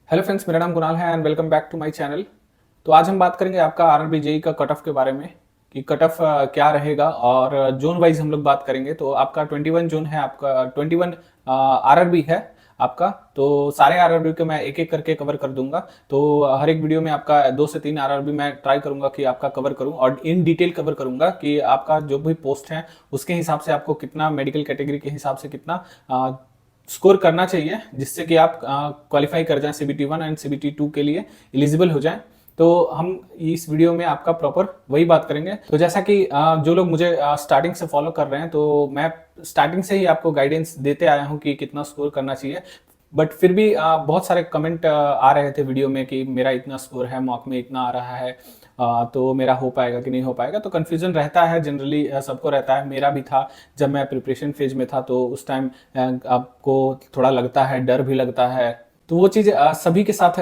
Hello friends, मेरा नाम कुणाल है and welcome back to my channel. तो आज हम बात करेंगे आपका आरआरबी जेई का कट ऑफ के बारे में कि कट ऑफ क्या रहेगा और जोन वाइज हम लोग बात करेंगे। तो आपका 21 जोन है, आपका 21 आरआरबी है आपका। तो सारे आरआरबी को मैं एक एक करके कवर कर दूंगा। तो हर एक वीडियो में आपका 2 से 3 आरआरबी मैं ट्राई करूंगा कि आपका कवर करूं और इन डिटेल कवर करूंगा कि आपका जो भी पोस्ट है उसके हिसाब से आपको कितना मेडिकल कैटेगरी के हिसाब से कितना स्कोर करना चाहिए, जिससे कि आप क्वालिफाई कर जाएं सीबीटी 1 एंड सीबीटी 2 के लिए एलिजिबल हो जाएं। तो हम इस वीडियो में आपका प्रॉपर वही बात करेंगे। तो जैसा कि जो लोग मुझे स्टार्टिंग से फॉलो कर रहे हैं, तो मैं स्टार्टिंग से ही आपको गाइडेंस देते आया हूं कि कितना स्कोर करना चाहिए। बट फिर भी बहुत सारे कमेंट आ रहे थे वीडियो में कि मेरा इतना स्कोर है, मॉक में इतना आ रहा है, तो मेरा हो पाएगा कि नहीं हो पाएगा। तो कन्फ्यूजन रहता है, जनरली सबको रहता है, मेरा भी था जब मैं प्रिपरेशन फेज में था। तो उस टाइम आपको थोड़ा लगता है, डर भी लगता है। तो वो चीज़ सभी के साथ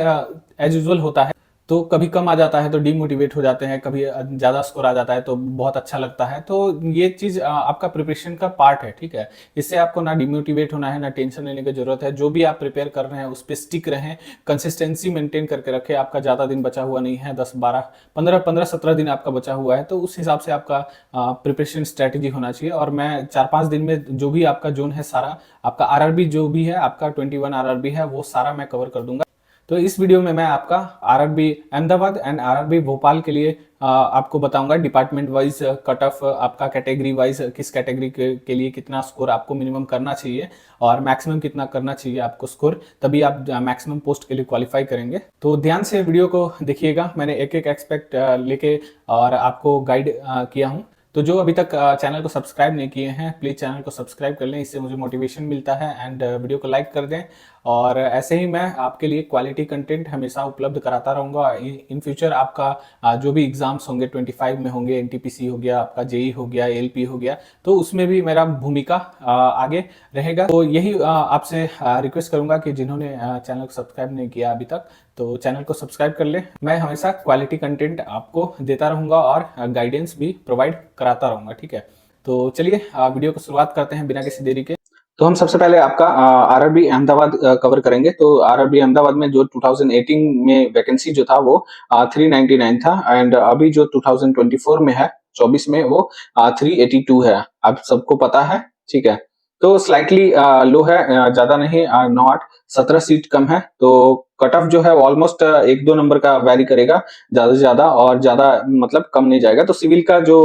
एज यूजुअल होता है। तो कभी कम आ जाता है तो डीमोटिवेट हो जाते हैं, कभी ज़्यादा स्कोर आ जाता है तो बहुत अच्छा लगता है। तो ये चीज़ आपका प्रिपरेशन का पार्ट है, ठीक है। इससे आपको ना डीमोटिवेट होना है, ना टेंशन लेने की जरूरत है। जो भी आप प्रिपेयर कर रहे हैं उस पर स्टिक रहें, कंसिस्टेंसी मेंटेन करके रखें। आपका ज़्यादा दिन बचा हुआ नहीं है, 10, 12, 15, 17 दिन आपका बचा हुआ है। तो उस हिसाब से आपका प्रिपरेशन स्ट्रेटेजी होना चाहिए। और मैं 4-5 दिन में जो भी आपका जोन है सारा, आपका आरआरबी जो भी है, आपका 21 आरआरबी है, वो सारा मैं कवर कर दूंगा। तो इस वीडियो में मैं आपका RRB Ahmedabad and RRB Bhopal के लिए आपको बताऊंगा डिपार्टमेंट वाइज कट ऑफ, आपका कैटेगरी वाइज किस कैटेगरी के लिए कितना स्कोर आपको मिनिमम करना चाहिए और मैक्सिमम कितना करना चाहिए आपको स्कोर, तभी आप मैक्सिमम पोस्ट के लिए क्वालिफाई करेंगे। तो ध्यान से वीडियो को देखिएगा, मैंने एक एक एक्सपेक्ट लेके और आपको गाइड किया हूँ। तो जो अभी तक चैनल को सब्सक्राइब नहीं किए हैं, प्लीज़ चैनल को सब्सक्राइब कर लें, इससे मुझे मोटिवेशन मिलता है। एंड वीडियो को लाइक कर दें। और ऐसे ही मैं आपके लिए क्वालिटी कंटेंट हमेशा उपलब्ध कराता रहूँगा। इन फ्यूचर आपका जो भी एग्जाम्स होंगे 25 में होंगे, एनटीपीसी हो गया, आपका जेई हो गया, एलपी हो गया, तो उसमें भी मेरा भूमिका आगे रहेगा। तो यही आपसे रिक्वेस्ट करूँगा कि जिन्होंने चैनल को सब्सक्राइब नहीं किया अभी तक, तो चैनल को सब्सक्राइब कर ले। मैं हमेशा क्वालिटी कंटेंट आपको देता रहूँगा और गाइडेंस भी प्रोवाइड कराता रहूँगा, ठीक है। तो चलिए वीडियो को शुरुआत करते हैं बिना किसी देरी के। तो हम सबसे पहले आपका आरआरबी अहमदाबाद कवर करेंगे। तो आरआरबी अहमदाबाद में जो 2018 में वैकेंसी जो था वो 399 था, एंड अभी जो 2024 में है, 24 में, वो 382 है। आप सबको पता है, ठीक है। तो स्लाइटली लो है, ज्यादा नहीं, 9, 8, 17 सीट कम है। तो कट ऑफ जो है ऑलमोस्ट 1-2 नंबर का वैरी करेगा, ज्यादा से ज्यादा, और ज्यादा मतलब कम नहीं जाएगा। तो सिविल का जो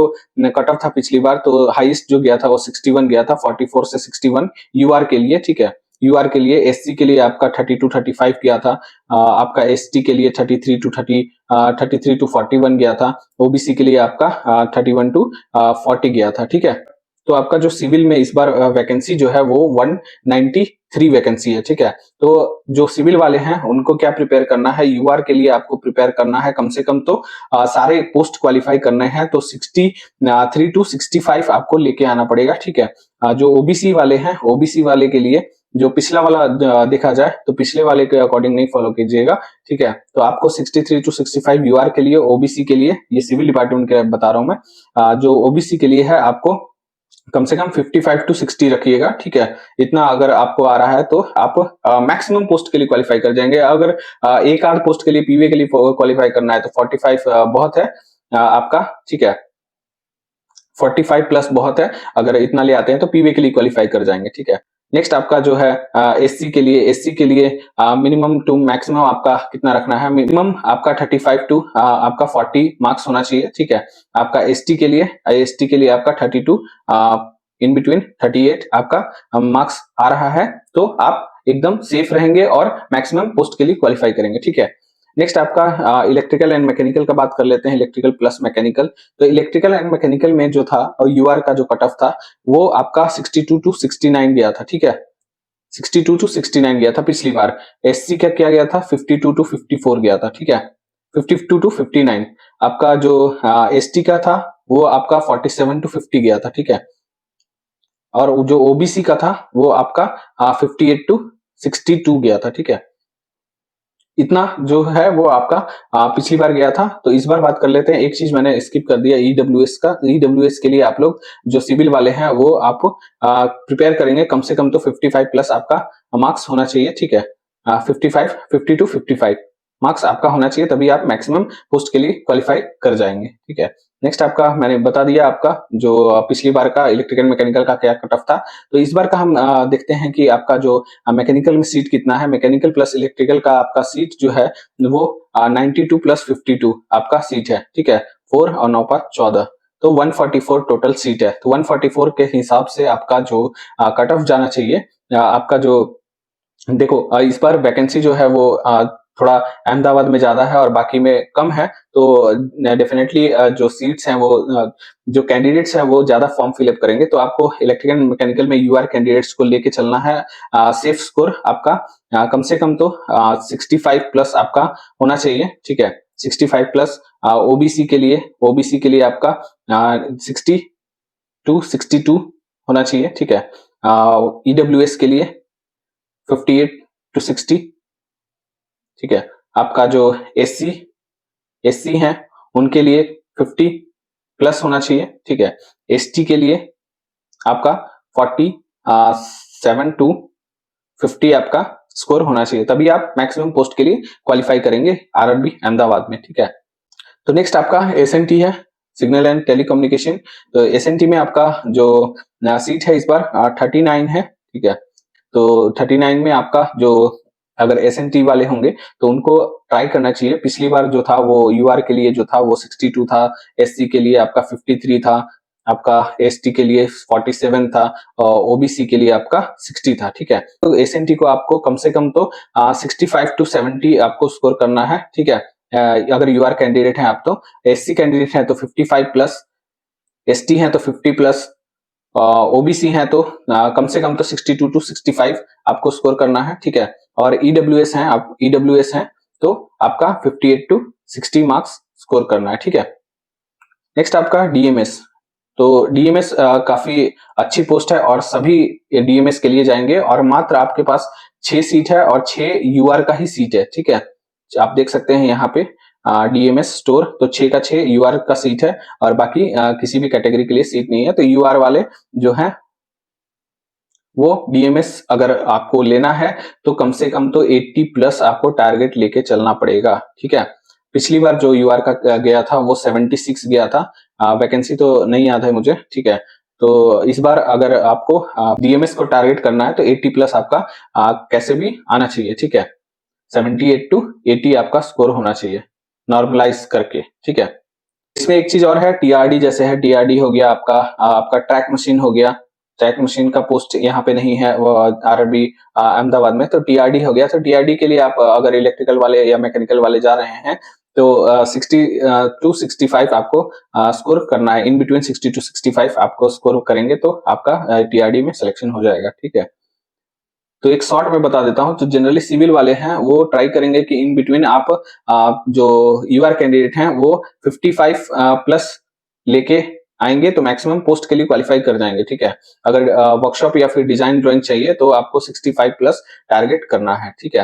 कट ऑफ था पिछली बार, तो हाईएस्ट जो गया था वो 61 गया था, 44 से 61 यूआर के लिए, ठीक है। यूआर के लिए, एससी के लिए आपका 32-35 गया था, आपका एसटी के लिए 33 टू 41 गया था, ओबीसी के लिए आपका 31 टू 40 गया था, ठीक है। तो आपका जो सिविल में इस बार वैकेंसी जो है वो 193 वैकेंसी है, ठीक है। तो जो सिविल वाले हैं उनको क्या प्रिपेयर करना है, यूआर के लिए आपको प्रिपेयर करना है कम से कम तो सारे पोस्ट क्वालिफाई करने हैं, तो 63 टू 65 आपको लेके आना पड़ेगा, ठीक है। जो ओबीसी वाले हैं, ओबीसी वाले के लिए जो पिछला वाला देखा जाए तो पिछले वाले के अकॉर्डिंग नहीं फॉलो कीजिएगा, ठीक है। तो आपको 63 टू 65 यूआर के लिए, ओबीसी के लिए, ये सिविल डिपार्टमेंट के बता रहा हूं मैं, जो ओबीसी के लिए है आपको कम से कम 55 टू 60 रखिएगा, ठीक है। इतना अगर आपको आ रहा है तो आप मैक्सिमम पोस्ट के लिए क्वालिफाई कर जाएंगे। अगर एक आध पोस्ट के लिए, पीवे के लिए क्वालिफाई करना है तो 45 बहुत है आपका, ठीक है। 45 प्लस बहुत है, अगर इतना ले आते हैं तो पीवे के लिए क्वालिफाई कर जाएंगे, ठीक है। नेक्स्ट आपका जो है एससी के लिए, एससी के लिए मिनिमम टू मैक्सिमम आपका कितना रखना है, मिनिमम आपका 35 टू आपका 40 मार्क्स होना चाहिए, ठीक है। आपका एसटी के लिए, एसटी के लिए आपका 32 इन बिटवीन 38 आपका मार्क्स आ रहा है, तो आप एकदम सेफ रहेंगे और मैक्सिमम पोस्ट के लिए क्वालिफाई करेंगे, ठीक है। नेक्स्ट आपका इलेक्ट्रिकल एंड मैकेनिकल का बात कर लेते हैं, इलेक्ट्रिकल प्लस मैकेनिकल। तो इलेक्ट्रिकल एंड मैकेनिकल में जो था यूआर का जो कट ऑफ था वो आपका 62 टू 69 गया था, ठीक है। 62 टू 69 गया था पिछली बार। एससी का क्या गया था, 52 टू 54 गया था, ठीक है। 52 टू 59। आपका जो एसटी का था वो आपका 47 टू 50 गया था, ठीक है। और जो ओबीसी का था वो आपका 58 टू 62 गया था, ठीक है। इतना जो है वो आपका पिछली बार गया था। तो इस बार बात कर लेते हैं, एक चीज मैंने स्किप कर दिया, ईडब्ल्यूएस का। ईडब्ल्यूएस के लिए आप लोग जो सिविल वाले हैं वो आप प्रिपेयर करेंगे, कम से कम तो 55 प्लस आपका मार्क्स होना चाहिए, ठीक है। 55 50 टू 55 मार्क्स आपका होना चाहिए, तभी आप मैक्सिमम पोस्ट के लिए क्वालिफाई कर जाएंगे। ठीक है, नेक्स्ट आपका मैंने बता दिया आपका जो पिछली बार का इलेक्ट्रिकल मैकेनिकल का क्या कट ऑफ था। तो इस बार का हम देखते हैं कि आपका जो मैकेनिकल में सीट कितना है। मैकेनिकल प्लस इलेक्ट्रिकल का आपका सीट जो है वो 92 प्लस 52 आपका सीट है। ठीक है, 4 और 9 पर 14, तो 144 टोटल सीट है। तो 144 के हिसाब से आपका जो कट ऑफ जाना चाहिए, आपका जो देखो इस बार वैकेंसी जो है वो थोड़ा अहमदाबाद में ज्यादा है और बाकी में कम है, तो डेफिनेटली जो सीट्स हैं वो जो कैंडिडेट्स हैं वो ज्यादा फॉर्म फिलअप करेंगे। तो आपको इलेक्ट्रिकल मैकेनिकल में यूआर कैंडिडेट्स को लेके चलना है। सेफ स्कोर आपका कम से कम तो 65 प्लस आपका होना चाहिए। ठीक है, 65 प्लस। ओबीसी के लिए आपका 60 टू 62 होना चाहिए। ठीक है, ईडब्ल्यूएस के लिए 58 टू 60। ठीक है, आपका जो एससी हैं उनके लिए 50 प्लस होना चाहिए। ठीक है, एसटी के लिए आपका 47 टू 50 आपका स्कोर होना चाहिए, तभी आप मैक्सिमम पोस्ट के लिए क्वालिफाई करेंगे आरआरबी अहमदाबाद में। ठीक है, तो नेक्स्ट आपका एसएनटी है, सिग्नल एंड टेलीकम्युनिकेशन। तो एसएनटी में आपका जो सीट है इस बार 39 है। ठीक है, तो 39 में आपका जो अगर एसएनटी वाले होंगे तो उनको ट्राई करना चाहिए। पिछली बार जो था वो यूआर के लिए जो था वो 62 था, एससी के लिए आपका 53 था, आपका एसटी के लिए 47 था और ओबीसी के लिए आपका 60 था। ठीक है, तो एसएनटी को आपको कम से कम तो 65 टू 70 आपको स्कोर करना है। ठीक है, अगर यूआर कैंडिडेट हैं आप, तो एससी कैंडिडेट हैं तो 55 प्लस, एसटी हैं तो 50 प्लस, ओबीसी हैं तो कम से कम तो 62 टू 65 आपको स्कोर करना है। ठीक है, और ईडब्ल्यूएस हैं, आप ईडब्ल्यूएस हैं तो आपका 58 टू 60 मार्क्स स्कोर करना है। ठीक है, नेक्स्ट आपका डीएमएस। तो डीएमएस काफी अच्छी पोस्ट है और सभी डीएमएस के लिए जाएंगे और मात्र आपके पास 6 सीट है और 6 यूआर का ही सीट है। ठीक है, आप देख सकते हैं यहाँ पे डीएमएस स्टोर, तो 6 का 6 यूआर का सीट है और बाकी किसी भी कैटेगरी के लिए सीट नहीं है। तो यूआर वाले जो है वो डीएमएस अगर आपको लेना है तो कम से कम तो 80 प्लस आपको टारगेट लेके चलना पड़ेगा। ठीक है, पिछली बार जो यूआर का गया था वो 76 गया था, वैकेंसी तो नहीं याद है मुझे। ठीक है, तो इस बार अगर आपको डीएमएस को टारगेट करना है तो 80 प्लस आपका कैसे भी आना चाहिए। ठीक है, 78 टू 80 आपका स्कोर होना चाहिए नॉर्मलाइज करके। ठीक है, इसमें एक चीज और है, टीआरडी जैसे है, टीआरडी हो गया आपका, आपका ट्रैक मशीन हो गया। ट्रैक मशीन का पोस्ट यहाँ पे नहीं है वो आरआरबी अहमदाबाद में, तो टीआरडी हो गया। तो टीआरडी के लिए आप अगर इलेक्ट्रिकल वाले या मैकेनिकल वाले जा रहे हैं तो 60 टू 65 आपको स्कोर करना है। इन बिटवीन 60 टू 65 आपको स्कोर करेंगे तो आपका टीआरडी में सिलेक्शन हो जाएगा। ठीक है, तो एक शॉर्ट में बता देता हूं, तो जनरली सिविल वाले हैं वो ट्राई करेंगे कि इन बिटवीन आप जो यूआर कैंडिडेट हैं वो 55 प्लस लेके आएंगे तो मैक्सिमम पोस्ट के लिए क्वालिफाई कर जाएंगे। ठीक है, अगर वर्कशॉप या फिर डिजाइन ड्राइंग चाहिए तो आपको 65 प्लस टारगेट करना है। ठीक है,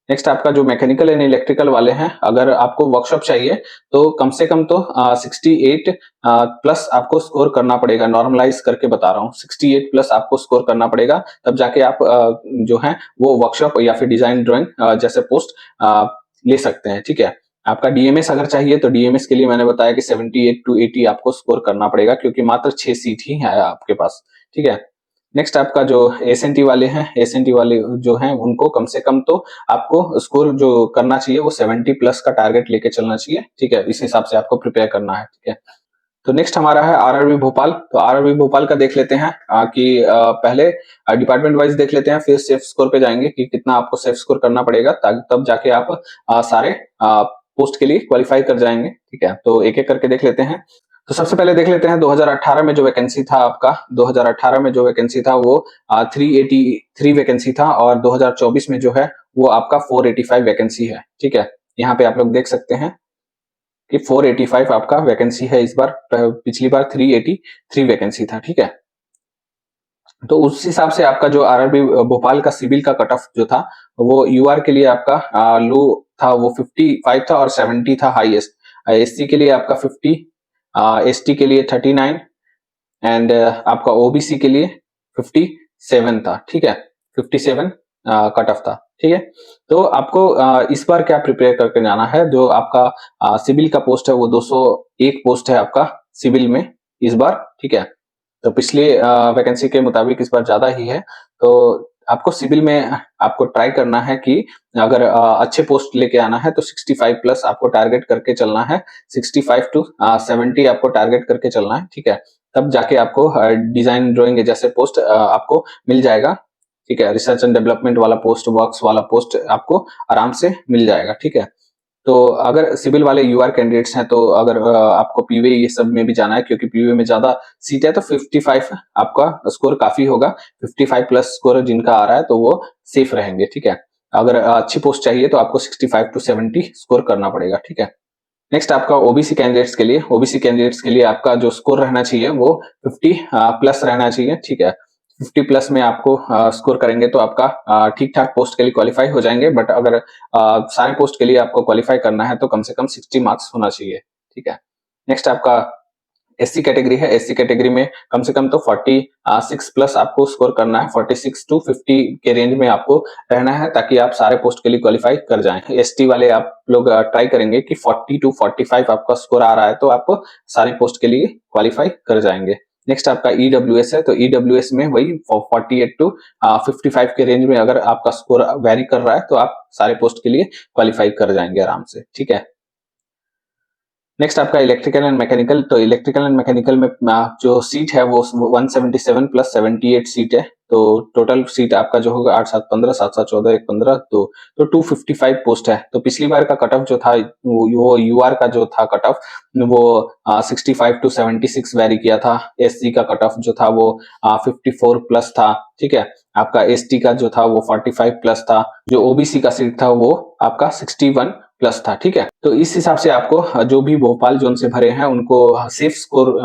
नेक्स्ट आपका जो मैकेनिकल एंड इलेक्ट्रिकल वाले हैं, अगर आपको वर्कशॉप चाहिए तो कम से कम तो 68 प्लस आपको स्कोर करना पड़ेगा। नॉर्मलाइज करके बता रहा हूँ, 68 प्लस आपको स्कोर करना पड़ेगा, तब जाके आप जो है वो वर्कशॉप या फिर डिजाइन ड्राइंग जैसे पोस्ट ले सकते हैं। ठीक है, आपका डीएमएस अगर चाहिए तो डीएमएस के लिए मैंने बताया कि 78 टू 80 आपको स्कोर करना पड़ेगा, क्योंकि मात्र 6 सीट ही है आपके पास। ठीक है, नेक्स्ट आपका जो एसएनटी वाले हैं, एसएनटी वाले जो हैं उनको कम से कम तो आपको स्कोर जो करना चाहिए वो 70 प्लस का टारगेट लेके चलना चाहिए। ठीक है, इस हिसाब से आपको प्रिपेयर करना है। ठीक है, तो नेक्स्ट हमारा है आरआरबी भोपाल। तो आरआरबी भोपाल का देख लेते हैं कि पहले डिपार्टमेंट वाइज देख लेते हैं, फिर सेफ स्कोर पे जाएंगे कि कितना आपको सेफ स्कोर करना पड़ेगा, तब जाके आप सारे पोस्ट के लिए क्वालिफाई कर जाएंगे। ठीक है, तो एक एक करके देख लेते हैं। तो सबसे पहले देख लेते हैं 2018 में जो वैकेंसी था आपका, 2018 में जो वैकेंसी था वो 383 वैकेंसी था और 2024 में जो है वो आपका 485 वैकेंसी है। ठीक है, यहाँ पे आप लोग देख सकते हैं कि 485 आपका वैकेंसी है इस बार, पिछली बार 383 वैकेंसी था। ठीक है, तो उस हिसाब से आपका जो आरआरबी भोपाल का सिविल का कट ऑफ जो था वो यूआर के लिए आपका लो था, वो 55 था और 70 था हाईएस्ट। एससी के लिए आपका 50, एसटी के लिए 39 एंड आपका ओबीसी के लिए 57 था। ठीक है, 57 कट ऑफ था। ठीक है। तो आपको इस बार क्या प्रिपेयर करके जाना है, जो आपका सिविल का पोस्ट है वो 201 पोस्ट है आपका सिविल में इस बार, ठीक है। तो पिछले वैकेंसी के मुताबिक इस बार ज्यादा ही है। तो आपको सिविल में आपको ट्राई करना है कि अगर अच्छे पोस्ट लेके आना है तो 65 प्लस आपको टारगेट करके चलना है, 65 टू 70 आपको टारगेट करके चलना है, ठीक है। तब जाके आपको डिजाइन ड्राइंग जैसे पोस्ट आपको मिल जाएगा, ठीक है। रिसर्च एंड डेवलपमेंट वाला पोस्ट, वर्क्स वाला पोस्ट आपको आराम से मिल जाएगा, ठीक है। तो अगर सिविल वाले यूआर कैंडिडेट्स हैं तो अगर आपको पीवे ये सब में भी जाना है, क्योंकि पीवे में ज्यादा सीट है, तो 55 आपका स्कोर काफी होगा। 55 प्लस स्कोर जिनका आ रहा है तो वो सेफ रहेंगे, ठीक है। अगर अच्छी पोस्ट चाहिए तो आपको 65 टू 70 स्कोर करना पड़ेगा, ठीक है। नेक्स्ट आपका ओबीसी कैंडिडेट्स के लिए, ओबीसी कैंडिडेट्स के लिए आपका जो स्कोर रहना चाहिए वो 50 प्लस रहना चाहिए, ठीक है। 50 प्लस में आपको स्कोर करेंगे तो आपका ठीक ठाक पोस्ट के लिए क्वालिफाई हो जाएंगे। बट अगर सारे पोस्ट के लिए आपको क्वालिफाई करना है तो कम से कम 60 मार्क्स होना चाहिए, ठीक है। नेक्स्ट आपका एससी कैटेगरी है। एससी कैटेगरी में कम से कम तो 46 प्लस आपको स्कोर करना है, 46 टू 50 के रेंज में आपको रहना है, ताकि आप सारे पोस्ट के लिए क्वालिफाई कर जाएं। एसटी वाले आप लोग ट्राई करेंगे कि 40 टू 45 आपका स्कोर आ रहा है तो आप सारे पोस्ट के लिए क्वालिफाई कर जाएंगे। नेक्स्ट आपका ईडब्ल्यूएस है। तो ईडब्ल्यूएस में वही 48 टू 55 के रेंज में अगर आपका स्कोर वेरी कर रहा है तो आप सारे पोस्ट के लिए क्वालिफाई कर जाएंगे आराम से, ठीक है। नेक्स्ट आपका इलेक्ट्रिकल एंड मैकेनिकल। तो इलेक्ट्रिकल एंड मैकेनिकल में जो सीट है वो 177 प्लस 78 सीट है। तो टोटल सीट आपका जो होगा 8 7 15 7 7 14 1 15 तो 255 पोस्ट है। तो पिछली बार का कट ऑफ जो था वो यूआर का जो था कट ऑफ वो 65 टू 76 वेरी किया था। एससी का कट ऑफ जो था वो 54 प्लस था, ठीक है। आपका एसटी का जो था वो 45 प्लस था। जो ओबीसी का सीट था वो आपका 61 प्लस था, ठीक है। तो इस हिसाब से आपको जो भी भोपाल जोन से भरे हैं उनको सेफ स्कोर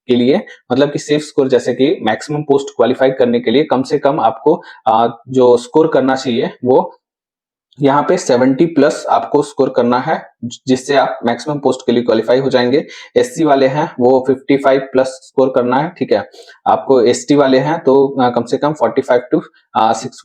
के लिए, मतलब कि सेफ स्कोर जैसे कि मैक्सिमम पोस्ट क्वालिफाई करने के लिए कम से कम आपको जो स्कोर करना चाहिए वो यहाँ पे 70 प्लस आपको स्कोर करना है, जिससे आप मैक्सिमम पोस्ट के लिए क्वालिफाई हो जाएंगे। एससी वाले हैं वो 55 प्लस स्कोर करना है, ठीक है। आपको एसटी वाले हैं तो कम से कम 45 टू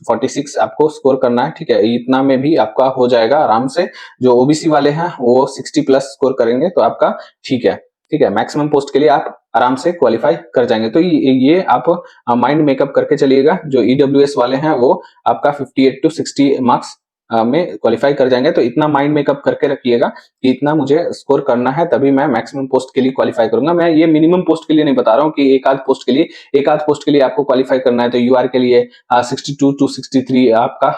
46 आपको स्कोर करना है, ठीक है। इतना में भी आपका हो जाएगा आराम से। जो ओबीसी वाले हैं वो 60 प्लस स्कोर करेंगे तो आपका ठीक है, ठीक है। मैक्सिमम पोस्ट के लिए आप आराम से क्वालिफाई कर जाएंगे। तो ये आप माइंड मेकअप करके चलिएगा। जो ईडब्ल्यूएस वाले हैं वो आपका 58 टू 60 मार्क्स में क्वालिफाई कर जाएंगे। तो इतना माइंड मेकअप करके रखिएगा कि इतना मुझे स्कोर करना है तभी मैं मैक्सिमम पोस्ट के लिए क्वालिफाई करूंगा। मैं ये मिनिमम पोस्ट के लिए नहीं बता रहा हूँ कि एक आध पोस्ट के लिए आपको क्वालिफाई करना है तो यूआर के लिए 62 टू 63 आपका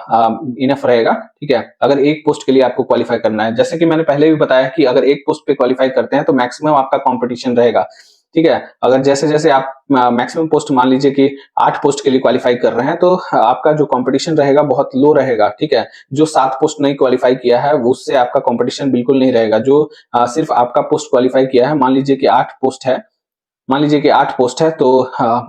इनफ रहेगा, ठीक है। अगर एक पोस्ट के लिए आपको क्वालिफाई करना है, जैसे कि मैंने पहले भी बताया कि अगर एक पोस्ट पे क्वालिफाई करते हैं तो मैक्सिमम आपका कॉम्पिटिशन रहेगा, ठीक है। अगर जैसे जैसे आप मैक्सिमम पोस्ट मान लीजिए कि 8 पोस्ट के लिए क्वालिफाई कर रहे हैं तो आपका जो कंपटीशन रहेगा बहुत लो रहेगा, ठीक है। जो 7 पोस्ट नहीं क्वालिफाई किया है उससे आपका कंपटीशन बिल्कुल नहीं रहेगा। जो सिर्फ आपका पोस्ट क्वालिफाई किया है, मान लीजिए कि 8 पोस्ट है, मान लीजिए कि 8 पोस्ट है तो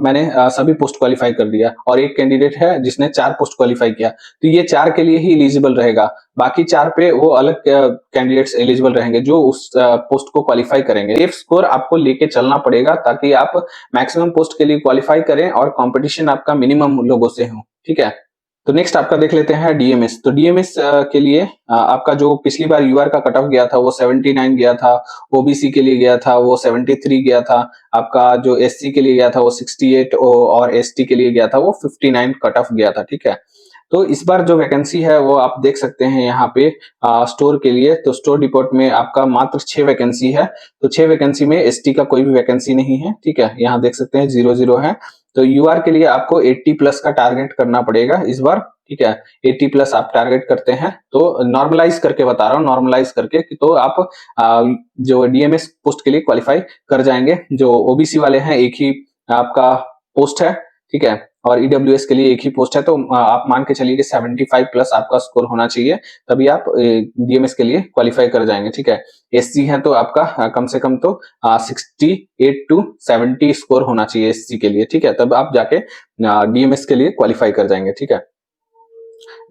मैंने सभी पोस्ट क्वालिफाई कर दिया और एक कैंडिडेट है जिसने 4 पोस्ट क्वालिफाई किया, तो ये 4 के लिए ही एलिजिबल रहेगा। बाकी 4 पे वो अलग कैंडिडेट्स एलिजिबल रहेंगे जो उस पोस्ट को क्वालिफाई करेंगे। सेफ स्कोर आपको लेके चलना पड़ेगा ताकि आप मैक्सिमम पोस्ट के लिए क्वालिफाई करें और कंपटीशन आपका मिनिमम लोगों से हो, ठीक है। तो नेक्स्ट आपका देख लेते हैं डीएमएस। तो डीएमएस के लिए आपका जो पिछली बार यूआर का कट ऑफ गया था वो 79 गया था, ओबीसी के लिए गया था वो 73 गया था, आपका जो एससी के लिए गया था वो 68 और एसटी के लिए गया था वो 59 कट ऑफ गया था, ठीक है। तो इस बार जो वैकेंसी है वो आप देख सकते हैं यहाँ पे स्टोर के लिए। तो स्टोर डिपोर्ट में आपका मात्र 6 वैकेंसी है। तो 6 वैकेंसी में एसटी का कोई भी वैकेंसी नहीं है, ठीक है। यहाँ देख सकते हैं 0 है। तो यूआर के लिए आपको 80 प्लस का टारगेट करना पड़ेगा इस बार, ठीक है। 80 प्लस आप टारगेट करते हैं तो नॉर्मलाइज करके बता रहा हूँ, नॉर्मलाइज करके तो आप जो डीएमएस पोस्ट के लिए क्वालिफाई कर जाएंगे। जो ओबीसी वाले हैं एक ही आपका पोस्ट है, ठीक है, और ईडब्ल्यूएस के लिए एक ही पोस्ट है। तो आप मान के चलिए कि 75 प्लस आपका स्कोर होना चाहिए तभी आप डीएमएस के लिए क्वालिफाई कर जाएंगे, ठीक है। एससी है तो आपका कम से कम तो 68 टू 70 स्कोर होना चाहिए एससी के लिए, ठीक है। तब आप जाके डीएमएस के लिए क्वालिफाई कर जाएंगे, ठीक है।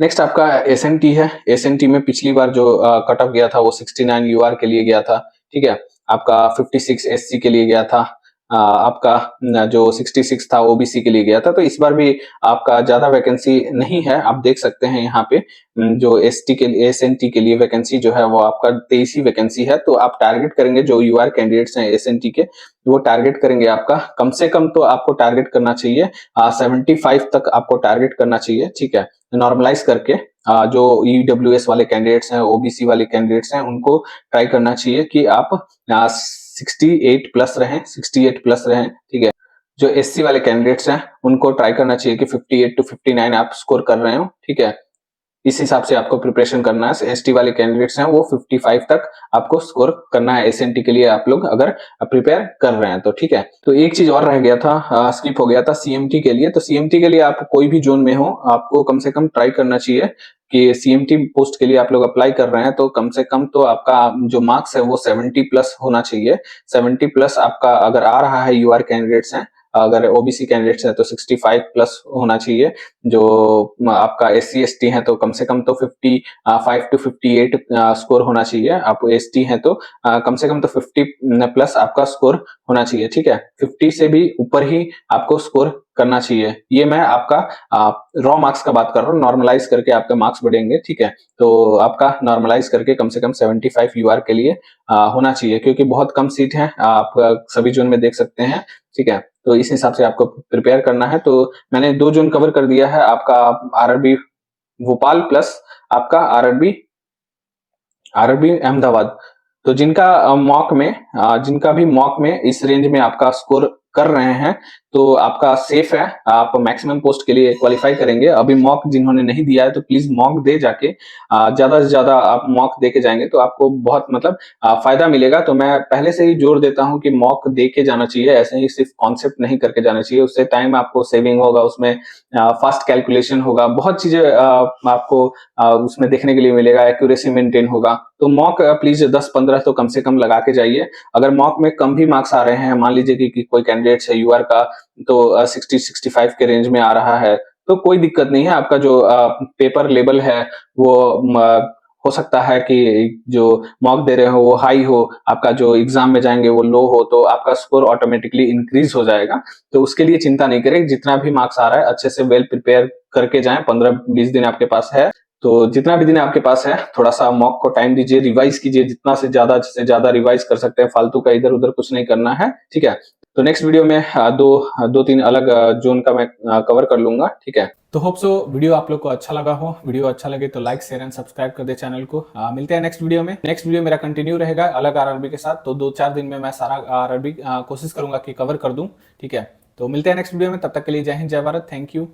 नेक्स्ट आपका एसएनटी है। एसएनटी में पिछली बार जो कट ऑफ गया था वो 69 यूआर के लिए गया था, ठीक है। आपका 56 एससी के लिए गया था, आपका जो 66 था ओबीसी के लिए गया था, तो इस बार भी आपका ज्यादा वैकेंसी नहीं है। आप देख सकते हैं यहाँ पे जो एसटी के लिए, एसएनटी के लिए वैकेंसी जो है वो आपका 23 ही वैकेंसी है। तो आप टारगेट करेंगे, जो यूआर कैंडिडेट्स हैं एसएनटी के, वो टारगेट करेंगे आपका कम से कम तो आपको टारगेट करना चाहिए 75 तक आपको टारगेट करना चाहिए, ठीक है। नॉर्मलाइज करके जो ईडब्ल्यूएस वाले कैंडिडेट्स हैं, ओबीसी वाले कैंडिडेट्स हैं, उनको ट्राई करना चाहिए कि आप 68 प्लस रहें, 68 प्लस रहें, ठीक है। जो एससी वाले कैंडिडेट्स हैं उनको ट्राई करना चाहिए कि 58 टू 59 आप स्कोर कर रहे हो, ठीक है। इस हिसाब से आपको प्रिपरेशन करना है। एसटी वाले कैंडिडेट्स हैं वो 55 तक आपको स्कोर करना है एसएनटी के लिए, आप लोग अगर प्रिपेयर कर रहे हैं तो, ठीक है। तो एक चीज और रह गया था, स्किप हो गया था सीएमटी के लिए। तो सीएमटी के लिए आप कोई भी जोन में हो, आपको कम से कम ट्राई करना चाहिए कि सीएमटी पोस्ट के लिए आप लोग अप्लाई कर रहे हैं तो कम से कम तो आपका जो मार्क्स है वो 70 प्लस होना चाहिए। 70 प्लस आपका अगर आ रहा है, यूआर कैंडिडेट्स हैं, अगर ओबीसी कैंडिडेट्स हैं तो 65 प्लस होना चाहिए। जो आपका एससी एसटी है तो कम से कम तो 55 टू 58 स्कोर होना चाहिए। आप एसटी हैं तो कम से कम तो 50 प्लस आपका स्कोर होना चाहिए, ठीक है। 50 से भी ऊपर ही आपको स्कोर करना चाहिए। ये मैं आपका रॉ मार्क्स का बात कर रहा हूँ, नॉर्मलाइज करके आपके मार्क्स बढ़ेंगे, ठीक है। तो आपका नॉर्मलाइज करके कम से कम 75 यूआर के लिए होना चाहिए, क्योंकि बहुत कम सीट है, आप सभी जोन में देख सकते हैं, ठीक है। तो इस हिसाब से आपको प्रिपेयर करना है। तो मैंने 2 जोन कवर कर दिया है, आपका आरआरबी भोपाल प्लस आपका आरआरबी अहमदाबाद। तो जिनका मॉक में जिनका भी मॉक में इस रेंज में आपका स्कोर कर रहे हैं तो आपका सेफ है, आप मैक्सिमम पोस्ट के लिए क्वालिफाई करेंगे। अभी मॉक जिन्होंने नहीं दिया है तो प्लीज मॉक दे जाके, ज्यादा से ज्यादा आप मॉक दे के जाएंगे तो आपको बहुत मतलब फायदा मिलेगा। तो मैं पहले से ही जोर देता हूं कि मॉक दे के जाना चाहिए, ऐसे ही सिर्फ कॉन्सेप्ट नहीं करके जाना चाहिए। उससे टाइम आपको सेविंग होगा, उसमें फास्ट कैलकुलेशन होगा, बहुत चीजें आपको उसमें देखने के लिए मिलेगा, एक्यूरेसी मेंटेन होगा। तो मॉक प्लीज 10-15 तो कम से कम लगा के जाइए। अगर मॉक में कम भी मार्क्स आ रहे हैं, मान लीजिए कि कोई कैंडिडेट है यूआर का तो 60-65 के रेंज में आ रहा है, तो कोई दिक्कत नहीं है। आपका जो पेपर लेवल है वो हो सकता है कि जो मॉक दे रहे हो वो हाई हो, आपका जो एग्जाम में जाएंगे वो लो हो, तो आपका स्कोर ऑटोमेटिकली इंक्रीज हो जाएगा। तो उसके लिए चिंता नहीं करें, जितना भी मार्क्स आ रहा है अच्छे से वेल प्रिपेयर करके जाएं। 15-20 दिन आपके पास है, तो जितना भी दिन आपके पास है थोड़ा सा मॉक को टाइम दीजिए, रिवाइज कीजिए, जितना से ज्यादा रिवाइज कर सकते हैं। फालतू का इधर उधर कुछ नहीं करना है, ठीक है। तो नेक्स्ट वीडियो में दो तीन अलग जोन का मैं कवर कर लूंगा, ठीक है। तो होप सो वीडियो आप लोग को अच्छा लगा हो। वीडियो अच्छा लगे तो लाइक शेयर एंड सब्सक्राइब कर दे चैनल को। मिलते हैं नेक्स्ट वीडियो में। नेक्स्ट वीडियो मेरा कंटिन्यू रहेगा अलग आरआरबी के साथ, तो 2-4 दिन में मैं सारा आरआरबी कोशिश करूंगा कि कवर कर दूं, ठीक है। तो मिलते हैं नेक्स्ट वीडियो में, तब तक के लिए जय हिंद जय भारत, थैंक यू।